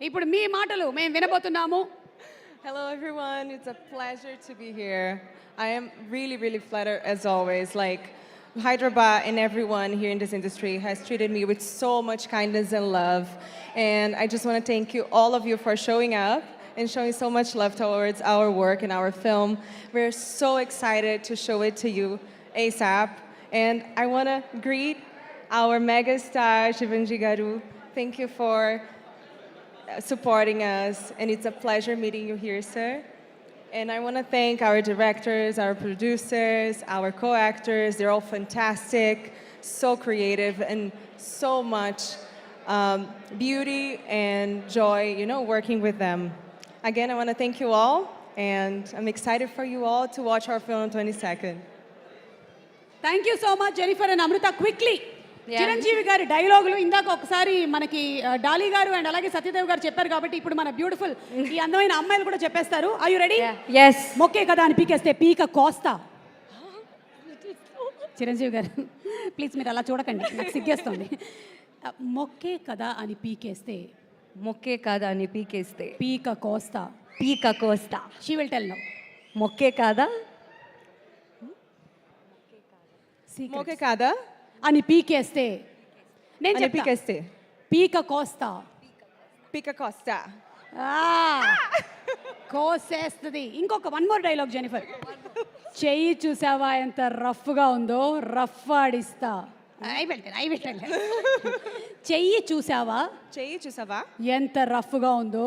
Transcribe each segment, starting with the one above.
ఇప్పుడు మీ మాటలు మేము వినబోతున్నాము. Hello everyone, it's a pleasure to be here. I am really flattered as always. Like Hyderabad and everyone here in this industry has treated me with so much kindness and love. And I just want to thank you, all of you, for showing up and showing so much love towards our work and our film. We're so excited to show it to you ASAP. And I want to greet our mega star, Shivanji Garu. Thank you for supporting us, and it's a pleasure meeting you here, sir. And I want to thank our directors, our producers, our co-actors. They're all fantastic, so creative, and so much beauty and joy, working with them. Again, I want to thank you all, and I'm excited for you all to watch our film on 22nd. Thank you so much Jennifer and Amrita. Quickly Yeah. Chiranjeevi గారి డైలాగులు ఇందాక ఒకసారి మనకి Dolly గారు and అలాగే సత్యదేవ్ గారు చెప్పారు కాబట్టి ఇప్పుడు మన బ్యూటిఫుల్ ఈ అందమైన అమ్మాయిలు కూడా చెప్పేస్తారు. Are you ready? Yes. మొక్కే కదా అని పీకేస్తే పీక కోస్తా. చిరంజీవి గారు ప్లీజ్ మీరు అలా చూడకండి, నాకు సిగ్గేస్తుంది. మొక్కే కదా అని పీకేస్తే మొక్కే కాదా అని పీకేస్తే పీక కోస్తా. పీక కోస్తా. She will tell now. మొక్కే కాదా Okay, kada? అని పీకేస్తే నేను Ani చెప్తా. pikaste. పీక కోస్తా. Pika costa. కోసేస్తుంది. ఇంకొక వన్ మోర్ డైలాగ్ జెనిఫర్. చెయ్యి చూసావా ఎంత రఫ్గా ఉందో, రఫ్ ఆడిస్తా. అయిపోయింది. చెయ్యి చూసావా Cheyi chusava. ఎంత రఫ్గా ఉందో.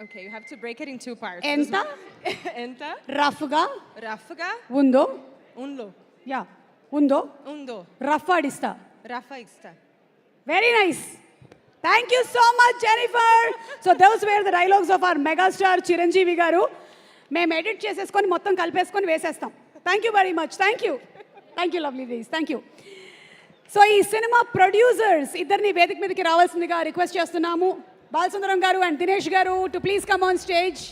Okay, you have to break it in two parts. ఎంత Enta. రఫ్గా Rafaga. ఉందో. Unlo. యా ఉందో. Undo. రఫ్ ఆడిస్తా. Rafa ista. Very nice. Thank you so much, Jennifer. So those were the dialogues of our megastar Chiranjeevi garu. మేము edit చేసేసుకొని మొత్తం కలిపేసుకొని వేసేస్తాం. Thank you very much. Thank you lovely days. Thank you. So ఈ cinema producers ఇద్దరిని వేదిక మీదకి రావాల్సిందిగా రిక్వెస్ట్ చేస్తున్నాము. బాలసుందరం గారు అండ్ దినేష్ గారు to please come on stage.